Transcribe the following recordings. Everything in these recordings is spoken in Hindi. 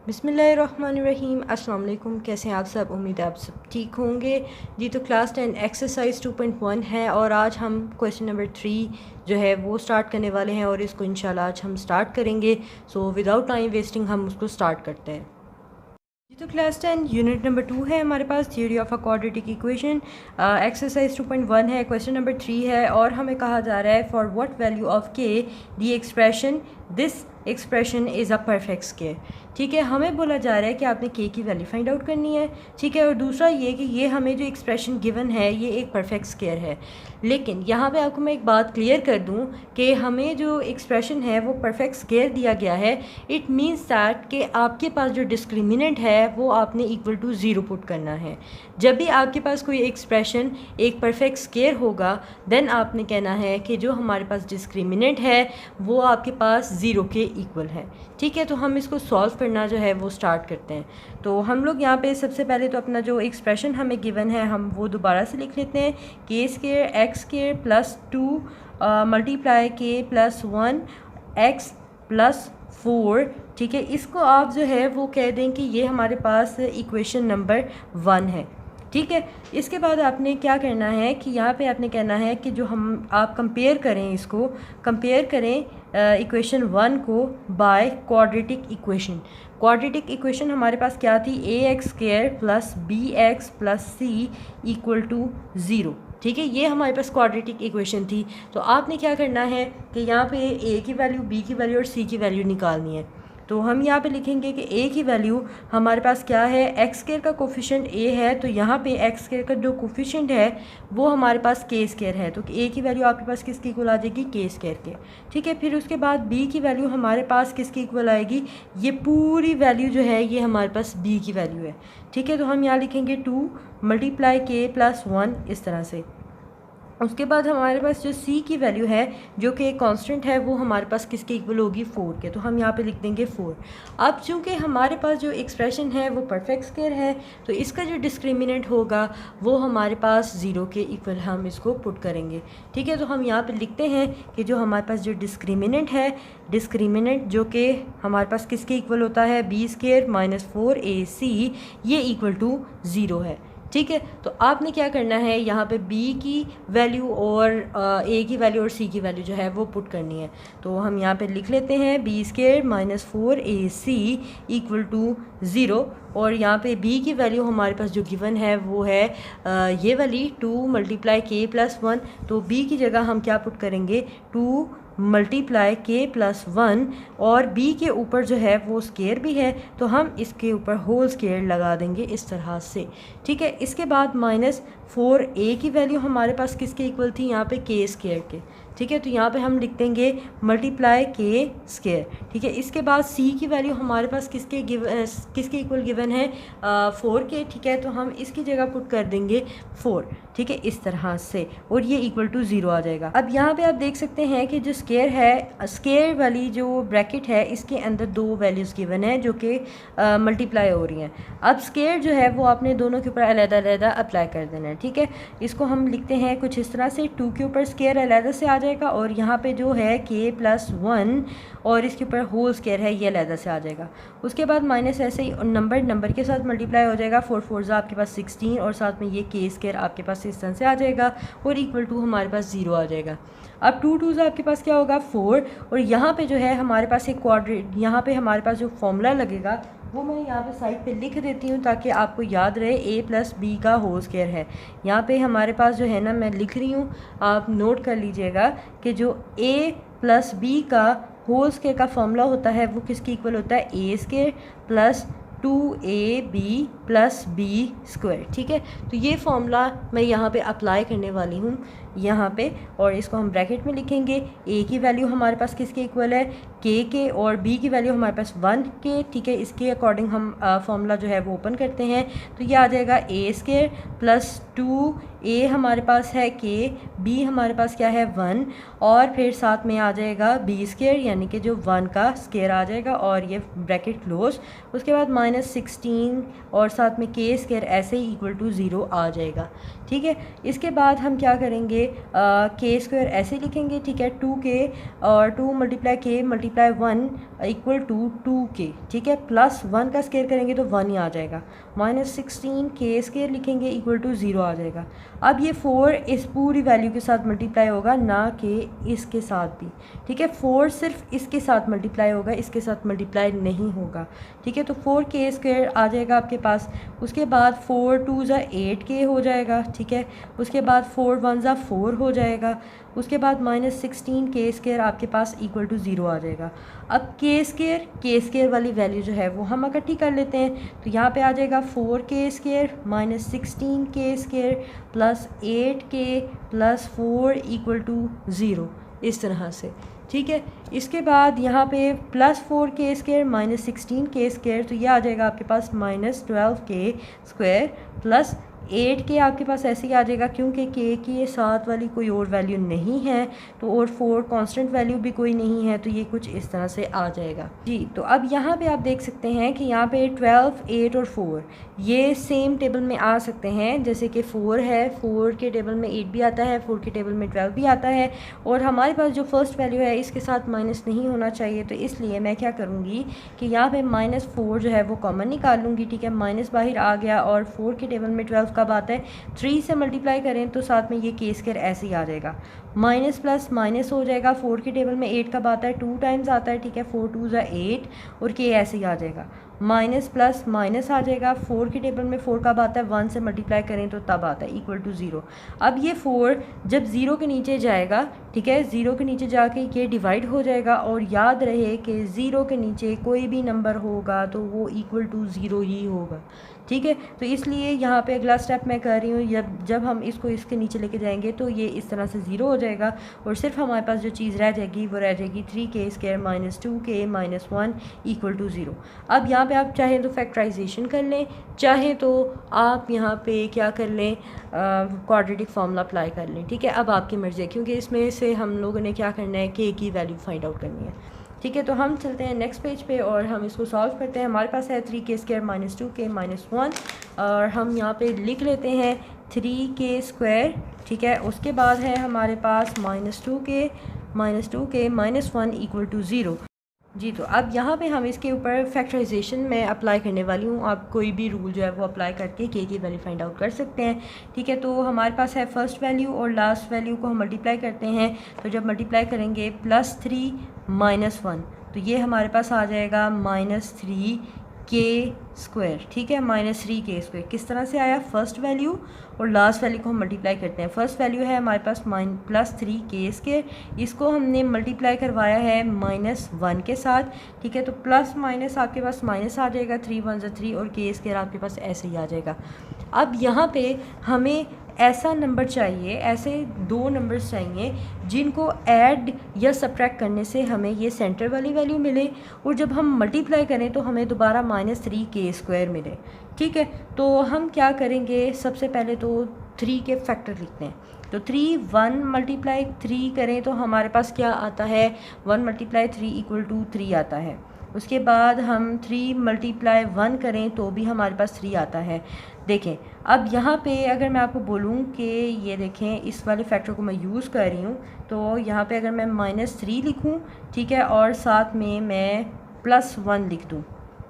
बिस्मिल्लाहिर्रहमानिर्रहीम। अस्सलाम वालेकुम। कैसे हैं आप सब? उम्मीद है आप सब ठीक होंगे जी। तो क्लास 10 एक्सरसाइज 2.1 है और आज हम क्वेश्चन नंबर 3 जो है वो स्टार्ट करने वाले हैं और इसको इंशाल्लाह आज हम स्टार्ट करेंगे। सो विदाउट टाइम वेस्टिंग हम उसको स्टार्ट करते हैं जी। तो क्लास 10 यूनिट नंबर 2 है हमारे पास, theory of a quadratic equation. Exercise 2.1 है, क्वेश्चन नंबर 3 है और हमें कहा जा रहा है for what value of k the expression this expression is a perfect square. ठीक है, हमें बोला जा रहा है कि आपने के की वैल्यू फाइंड आउट करनी है। ठीक है, और दूसरा ये कि ये हमें जो एक्सप्रेशन गिवन है ये एक परफेक्ट स्क्वायर है। लेकिन यहाँ पे आपको मैं एक बात क्लियर कर दूँ कि हमें जो एक्सप्रेशन है वो परफेक्ट स्क्वायर दिया गया है। इट मीन्स दैट कि आपके पास जो डिस्क्रिमिनेंट है वो आपने इक्वल टू ज़ीरो पुट करना है। जब भी आपके पास कोई एक्सप्रेशन एक परफेक्ट स्क्वायर होगा देन आपने कहना है कि जो हमारे पास डिस्क्रिमिनेंट है वो आपके पास ज़ीरो के इक्वल है। ठीक है, तो हम इसको सॉल्व करना जो है वो स्टार्ट करते हैं। तो हम लोग यहाँ पे सबसे पहले तो अपना जो एक्सप्रेशन हमें गिवन है हम वो दोबारा से लिख लेते हैं। के square x square plus 2 multiply के प्लस 1 एक्स प्लस 4। ठीक है, इसको आप जो है वो कह दें कि ये हमारे पास इक्वेशन नंबर 1 है। ठीक है, इसके बाद आपने क्या करना है कि यहाँ पे आपने कहना है कि जो हम आप कंपेयर करें, इसको कंपेयर करें इक्वेशन 1 को by quadratic equation. Quadratic equation हमारे पास क्या थी? A x square plus b x plus c equal to zero. ठीक है, ये हमारे पास क्वाड्रेटिक इक्वेशन थी। तो आपने क्या करना है कि यहाँ पे ए की वैल्यू, बी की वैल्यू और सी की वैल्यू निकालनी है। तो हम यहाँ पे लिखेंगे कि ए की वैल्यू हमारे पास क्या है? एक्स स्क्वायर का कोफिशिएंट ए है, तो यहाँ पे एक्स स्क्वायर का जो कोफिशिएंट है वो हमारे पास के स्क्वायर है। तो ए की वैल्यू आपके पास किसकी इक्वल आ जाएगी? के स्क्वायर के। ठीक है, फिर उसके बाद बी की वैल्यू हमारे पास किसकी इक्वल आएगी? ये पूरी वैल्यू जो है ये हमारे पास बी की वैल्यू है। ठीक है, तो हम यहाँ लिखेंगे 2 मल्टीप्लाई के प्लस 1 इस तरह से। उसके बाद हमारे पास जो सी की वैल्यू है जो कि एक कांस्टेंट है वो हमारे पास किसके इक्वल होगी? 4 के। तो हम यहाँ पे लिख देंगे 4। अब चूंकि हमारे पास जो एक्सप्रेशन है वो परफेक्ट स्क्वायर है तो इसका जो डिस्क्रिमिनेंट होगा वो हमारे पास ज़ीरो के इक्वल हम इसको पुट करेंगे। ठीक है, तो हम यहाँ पे लिखते हैं कि जो हमारे पास जो डिस्क्रिमिनेंट है, डिस्क्रिमिनेंट जो कि हमारे पास किसके इक्वल होता है? बी स्क्वायर माइनस 4ac, ये इक्वल टू ज़ीरो है। ठीक है, तो आपने क्या करना है यहाँ पे बी की वैल्यू और ए की वैल्यू और सी की वैल्यू जो है वो पुट करनी है। तो हम यहाँ पे लिख लेते हैं B square minus 4ac equal to zero. और यहाँ पे बी की वैल्यू हमारे पास जो गिवन है वो है ये वाली 2 मल्टीप्लाई के प्लस 1। तो बी की जगह हम क्या पुट करेंगे? 2 मल्टीप्लाई के प्लस 1 और बी के ऊपर जो है वो स्क्वायर भी है तो हम इसके ऊपर होल स्क्वायर लगा देंगे इस तरह से। ठीक है, इसके बाद माइनस 4a की वैल्यू हमारे पास किसके इक्वल थी? यहाँ पे के स्क्वायर के। ठीक है, तो यहाँ पे हम लिख देंगे मल्टीप्लाई के स्क्वायर। ठीक है, इसके बाद सी की वैल्यू हमारे पास किसके इक्वल गिवन है? 4 के। ठीक है, तो हम इसकी जगह पुट कर देंगे 4। ठीक है, इस तरह से, और ये इक्वल टू ज़ीरो आ जाएगा। अब यहाँ पे आप देख सकते हैं कि जो स्क्वायर है, स्क्वायर वाली जो ब्रैकेट है इसके अंदर दो वैल्यूज़ गिवन है जो कि मल्टीप्लाई हो रही हैं। अब स्क्वायर जो है वो आपने दोनों के ऊपर अलग-अलग अप्लाई कर देना है। ठीक है, इसको हम लिखते हैं कुछ इस तरह से, 2 के ऊपर स्क्वायर अलग से आ जाएगा और यहाँ पे जो है के प्लस 1 और इसके ऊपर होल स्क्वायर है ये अलग से आ जाएगा। उसके बाद माइनस ऐसे ही नंबर के साथ मल्टीप्लाई हो जाएगा। 4 4 आपके पास 16 और साथ में ये के स्क्वायर आपके पास इस तरह से आ जाएगा और इक्वल टू हमारे पास 0 आ जाएगा। अब 2 2 आपके पास क्या होगा? 4। और यहाँ पे जो है हमारे पास एक क्वाड्रेट, यहाँ पे हमारे पास जो फॉर्मूला लगेगा वो मैं यहाँ पे साइड पे लिख देती हूँ ताकि आपको याद रहे। a प्लस बी का होल स्क्वायर है। यहाँ पे हमारे पास जो है ना, मैं लिख रही हूँ, आप नोट कर लीजिएगा कि जो a प्लस बी का होल स्क्वायर का फॉर्मूला होता है वो किसकी इक्वल होता है? a square plus 2ab plus B square. ठीक है, तो ये फॉर्मूला मैं यहाँ पे अप्लाई करने वाली हूँ यहाँ पे, और इसको हम ब्रैकेट में लिखेंगे। a की वैल्यू हमारे पास किसके इक्वल है? के और b की वैल्यू हमारे पास 1 के। ठीक है, इसके अकॉर्डिंग हम फॉर्मूला जो है वो ओपन करते हैं तो ये आ जाएगा a स्क्वायर प्लस 2a हमारे पास है के, b हमारे पास क्या है? 1 और फिर साथ में आ जाएगा b स्क्वायर यानी कि जो 1 का स्क्वायर आ जाएगा और ये ब्रैकेट क्लोज। उसके बाद माइनस 16 और साथ में के स्क्वायर ऐसे ही इक्वल टू 0 आ जाएगा। ठीक है, इसके बाद हम क्या करेंगे? के स्क्वायर ऐसे लिखेंगे। ठीक है, 2 के और 2 मल्टीप्लाई के मल्टीप्लाई 1 इक्वल टू 2k, ठीक है। प्लस 1 का स्केयर करेंगे तो 1 ही आ जाएगा। -16k स्केयर लिखेंगे इक्वल टू 0 आ जाएगा। अब ये 4 इस पूरी वैल्यू के साथ मल्टीप्लाई होगा, ना कि इसके साथ भी, ठीक है। 4 सिर्फ इसके साथ मल्टीप्लाई होगा, इसके साथ मल्टीप्लाई नहीं होगा, ठीक है। तो 4k स्क्वायर आ जाएगा आपके पास। उसके बाद 4 2 ज़ा 8k हो जाएगा, ठीक है। उसके बाद 4 1 ज़ा 4 हो जाएगा। उसके बाद -16k स्क्वायर आपके पास इक्वल टू 0 आ जाएगा। अब k स्क्वायर वाली वैल्यू जो है वो हम इकट्ठी कर लेते हैं। तो यहाँ पे आ जाएगा 4k square -16k square plus 8k plus 4 equal to 0, इस तरह से, ठीक है। इसके बाद यहाँ पे plus 4k square -16k square, तो ये आ जाएगा आपके पास -12k स्क्वायर प्लस 8k आपके पास ऐसे ही आ जाएगा, क्योंकि k की साथ वाली कोई और वैल्यू नहीं है, तो और 4 कांस्टेंट वैल्यू भी कोई नहीं है, तो ये कुछ इस तरह से आ जाएगा जी। तो अब यहाँ पे आप देख सकते हैं कि यहाँ पे 12, 8 और 4 ये सेम टेबल में आ सकते हैं। जैसे कि 4 है, 4 के टेबल में 8 भी आता है, 4 के टेबल में 12 भी आता है, और हमारे पास जो फर्स्ट वैल्यू है इसके साथ माइनस नहीं होना चाहिए। तो इसलिए मैं क्या करूँगी कि यहाँ पे -4 जो है वो कॉमन निकाल लूँगी, ठीक है। माइनस बाहर आ गया, और 4 के टेबल में 12 कब आता है, 3 से मल्टीप्लाई करें तो साथ में ये k स्क्वायर ऐसे ही आ जाएगा। माइनस प्लस माइनस हो जाएगा। 4 के टेबल में 8 कब आता है, 2 टाइम्स आता है, ठीक है। 4 2 ज़ा 8 और k ऐसे ही आ जाएगा। माइनस प्लस माइनस आ जाएगा। 4 के टेबल में 4 कब आता है, 1 से मल्टीप्लाई करें तो तब आता है इक्वल टू 0। अब ये 4 जब 0 के नीचे जाएगा, ठीक है, 0 के नीचे जाके ये डिवाइड हो जाएगा, और याद रहे कि 0 के नीचे कोई भी नंबर होगा तो वो इक्वल टू 0 ही होगा, ठीक है। तो इसलिए यहाँ पे अगला स्टेप मैं कर रही हूँ, जब हम इसको इसके नीचे लेके जाएंगे तो ये इस तरह से 0 हो जाएगा, और सिर्फ हमारे पास जो चीज़ रह जाएगी वो रह जाएगी 3k square -2k -1 equal to 0। अब यहाँ पे आप चाहें तो फैक्टराइजेशन कर लें, चाहें तो आप यहाँ पे क्या कर लें, क्वाड्रेटिक फार्मूला अप्लाई कर लें, ठीक है। अब आपकी मर्ज़ी है, क्योंकि इसमें से हम लोगों ने क्या करना है, k की वैल्यू फाइंड आउट करनी है, ठीक है। तो हम चलते हैं नेक्स्ट पेज पे और हम इसको सॉल्व करते हैं। हमारे पास है 3k स्क्वायर -2k -1, और हम यहाँ पे लिख लेते हैं 3k स्क्वायर, ठीक है। उसके बाद है हमारे पास -2k -1 इक्वल टू 0 जी। तो अब यहाँ पे हम इसके ऊपर फैक्टराइजेशन में अप्लाई करने वाली हूँ। आप कोई भी रूल जो है वो अप्लाई करके k की वैल्यू फाइंड आउट कर सकते हैं, ठीक है। तो हमारे पास है फर्स्ट वैल्यू और लास्ट वैल्यू को हम मल्टीप्लाई करते हैं। तो जब मल्टीप्लाई करेंगे +3 -1, तो ये हमारे पास आ जाएगा -3k स्क्वायर, ठीक है। -3k स्क्वायर किस तरह से आया, फर्स्ट वैल्यू और लास्ट वैल्यू को हम मल्टीप्लाई करते हैं। फर्स्ट वैल्यू है हमारे पास +3k स्क्वायर, इसको हमने मल्टीप्लाई करवाया है -1 के साथ, ठीक है। तो प्लस माइनस आपके पास माइनस आ जाएगा, 3 1 ज़ा 3 और k स्क्वायर आपके पास ऐसे ही आ जाएगा। अब यहाँ पे हमें ऐसा नंबर चाहिए, ऐसे 2 नंबर्स चाहिए जिनको ऐड या सब्ट्रैक्ट करने से हमें ये सेंटर वाली वैल्यू मिले, और जब हम मल्टीप्लाई करें तो हमें दोबारा -3k स्क्वायर मिले, ठीक है। तो हम क्या करेंगे, सबसे पहले तो 3 के फैक्टर लिखते हैं। तो 3 1 × 3 करें तो हमारे पास क्या आता है, 1 × 3 इक्वल टू 3 आता है। उसके बाद हम 3 × 1 करें तो भी हमारे पास 3 आता है। देखें, अब यहाँ पे अगर मैं आपको बोलूँ कि ये देखें इस वाले फैक्टर को मैं यूज़ कर रही हूँ, तो यहाँ पे अगर मैं -3 लिखूँ, ठीक है, और साथ में मैं +1 लिख दूँ,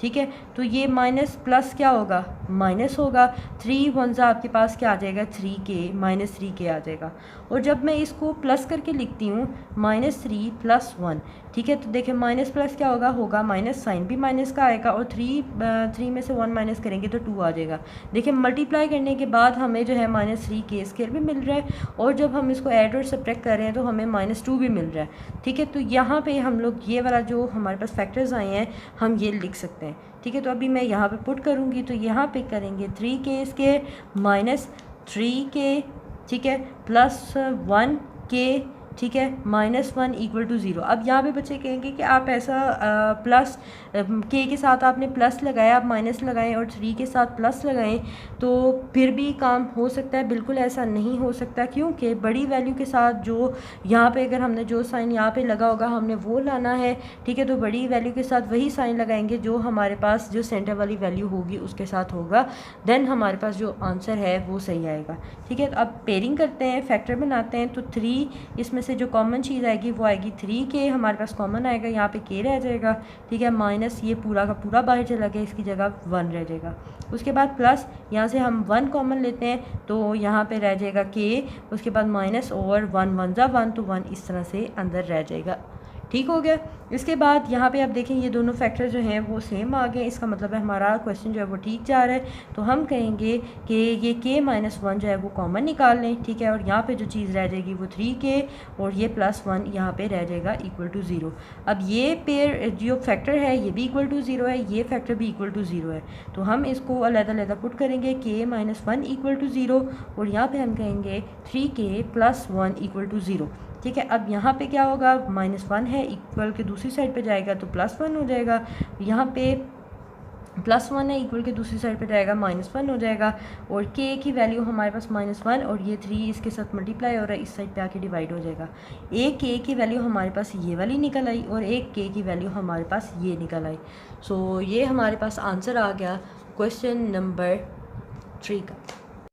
ठीक है, तो ये माइनस प्लस क्या होगा, माइनस होगा। 3 1 ज़ा आपके पास क्या आ जाएगा, 3k -3k आ जाएगा। और जब मैं इसको प्लस करके लिखती हूँ -3 + 1, ठीक है, तो देखें माइनस प्लस क्या होगा माइनस, साइन भी माइनस का आएगा, और 3 में से 1 माइनस करेंगे तो 2 आ जाएगा। देखिए मल्टीप्लाई करने के बाद हमें जो है -3k स्क्वायर भी मिल रहा है, और जब हम इसको ऐड और सब्ट्रैक्ट कर रहे हैं तो हमें -2 भी मिल रहा है, ठीक है। तो यहाँ पे हम लोग ये वाला जो हमारे पास फैक्टर्स आए हैं हम ये लिख सकते हैं, ठीक है। तो अभी मैं यहाँ पे पुट करूँगी, तो यहाँ पे करेंगे 3k स्क्वायर -3k, ठीक है, +1k, ठीक है, -1 इक्वल टू 0। अब यहाँ पे बच्चे कहेंगे कि आप ऐसा प्लस k के साथ आपने प्लस लगाया, आप माइनस लगाएं, और 3 के साथ प्लस लगाएं तो फिर भी काम हो सकता है। बिल्कुल ऐसा नहीं हो सकता, क्योंकि बड़ी वैल्यू के साथ जो यहाँ पे अगर हमने जो साइन यहाँ पे लगा होगा हमने वो लाना है, ठीक है। तो बड़ी वैल्यू के साथ वही साइन लगाएंगे जो हमारे पास जो सेंटर वाली वैल्यू होगी उसके साथ होगा, देन हमारे पास जो आंसर है वो सही आएगा, ठीक है। तो अब पेयरिंग करते हैं, फैक्टर बनाते हैं। तो 3 इसमें से जो कॉमन चीज़ आएगी वो आएगी 3k, हमारे पास कॉमन आएगा, यहाँ पे k रह जाएगा, ठीक है, माइनस ये पूरा का पूरा बाहर चला गया, इसकी जगह 1 रह जाएगा। उसके बाद प्लस यहाँ से हम 1 कॉमन लेते हैं तो यहाँ पे रह जाएगा k, उसके बाद माइनस ओवर 1 1 ज़ा 1 तो 1 इस तरह से अंदर रह जाएगा। ठीक हो गया। इसके बाद यहाँ पे आप देखें ये दोनों फैक्टर जो हैं वो सेम आ गए, इसका मतलब है हमारा क्वेश्चन जो है वो ठीक जा रहा है। तो हम कहेंगे कि ये k माइनस 1 जो है वो कॉमन निकाल लें, ठीक है, और यहाँ पे जो चीज़ रह जाएगी वो 3k और ये प्लस 1 यहाँ पे रह जाएगा इक्वल टू 0। अब ये पेयर जो फैक्टर है ये भी इक्वल टू 0 है, ये फैक्टर भी इक्वल टू 0 है, तो हम इसको अलग-अलग पुट करेंगे, k माइनस 1 इक्वल टू 0 और यहाँ पर हम कहेंगे 3k प्लस 1 इक्वल टू 0। ठीक है, अब यहाँ पे क्या होगा, -1 है, इक्वल के दूसरी साइड पे जाएगा तो +1 हो जाएगा, यहाँ पे +1 है, इक्वल के दूसरी साइड पे जाएगा -1 हो जाएगा, और k की वैल्यू हमारे पास -1 और ये 3 इसके साथ मल्टीप्लाई हो रहा है, इस साइड पे आके डिवाइड हो जाएगा। एक k की वैल्यू हमारे पास ये वाली निकल आई और एक k की वैल्यू हमारे पास ये निकल आई। सो ये हमारे पास आंसर आ गया क्वेश्चन नंबर 3 का।